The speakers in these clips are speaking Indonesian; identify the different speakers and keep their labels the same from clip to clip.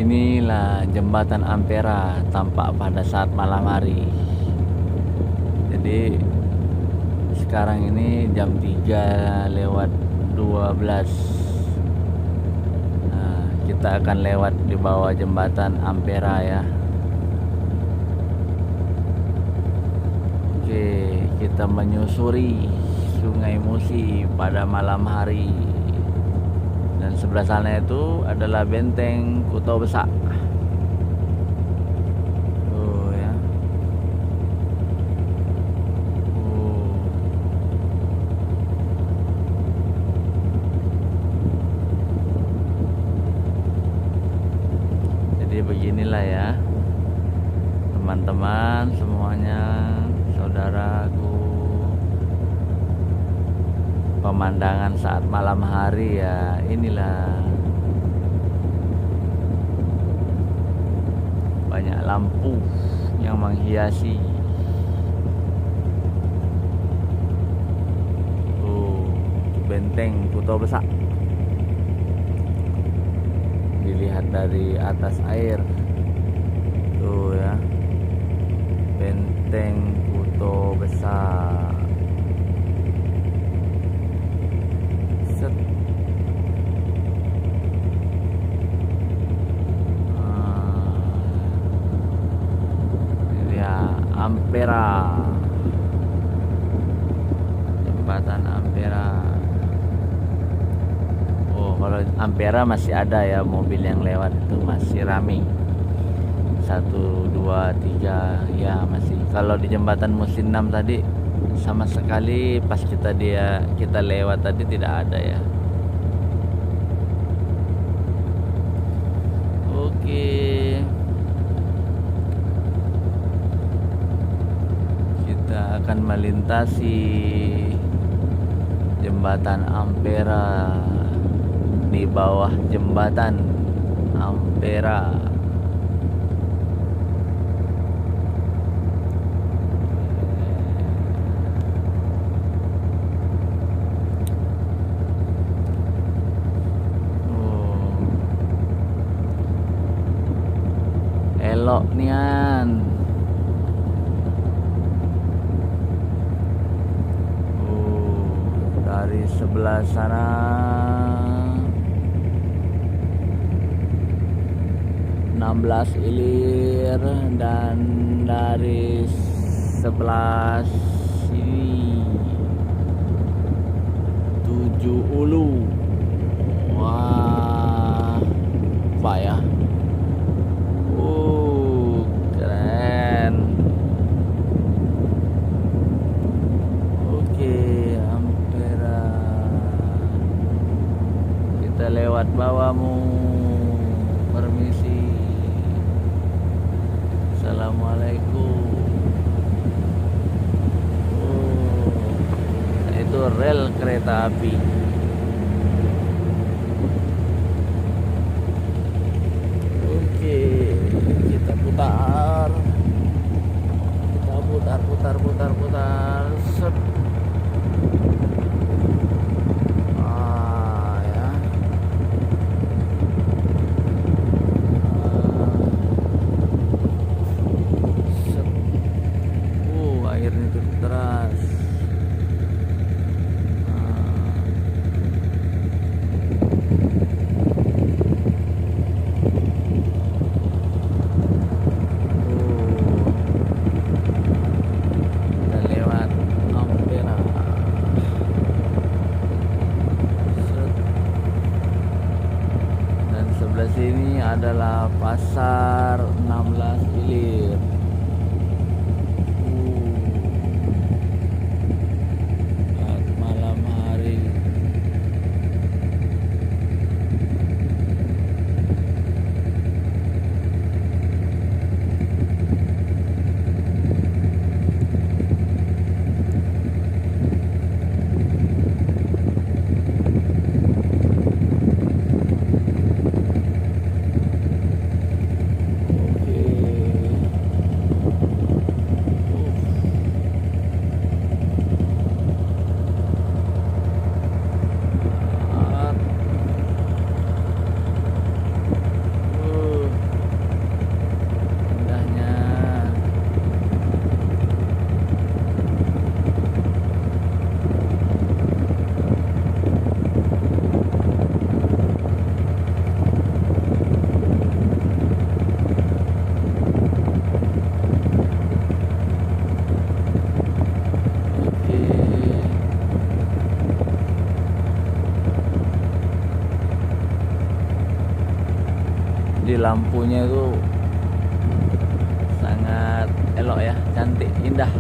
Speaker 1: Inilah jembatan Ampera tampak pada saat malam hari. Jadi sekarang ini jam 3 lewat 12. Nah, kita akan lewat di bawah jembatan Ampera ya. Oke, kita menyusuri Sungai Musi pada malam hari. Dan sebelah sana itu adalah benteng Kuto Besak. Tuh ya. Jadi beginilah ya, teman-teman semuanya, saudaraku, pemandangan saat malam hari ya. Inilah banyak lampu yang menghiasi. Benteng Kuto Besak dilihat dari atas air. Tuh ya, benteng Kuto Besak. Set. Ini ya, Ampera, jembatan Ampera. Oh, kalau Ampera masih ada ya, mobil yang lewat itu masih rame. 1, 2, 3 ya masih. Kalau di jembatan Musi 6 tadi sama sekali pas kita lewat tadi tidak ada ya. Oke, kita akan melintasi jembatan Ampera, di bawah jembatan Ampera. Elok nian. Dari sebelah sana belas ilir, dan dari sebelah sini 7 ulu. Wah, apa ya? Keren. Oke, Ampera. Kita lewat bawahmu. Permisi. Assalamualaikum. Itu rel kereta api. Oke, kita putar. Kita putar. Set. Ya. Set. Airnya cukup deras. Sini adalah pasar 16 ilir. Saat malam hari. Jadi lampunya itu sangat elok ya, cantik, indah.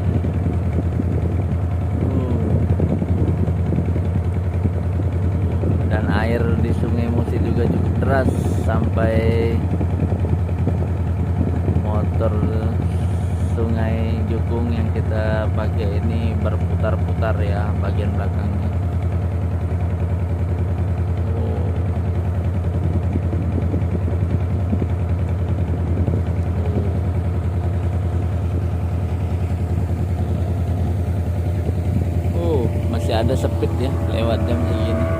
Speaker 1: Dan air di Sungai Musi juga cukup deras, sampai motor Sungai Jukung yang kita pakai ini berputar-putar ya bagian belakangnya. Masih ada speed ya lewat jam segini.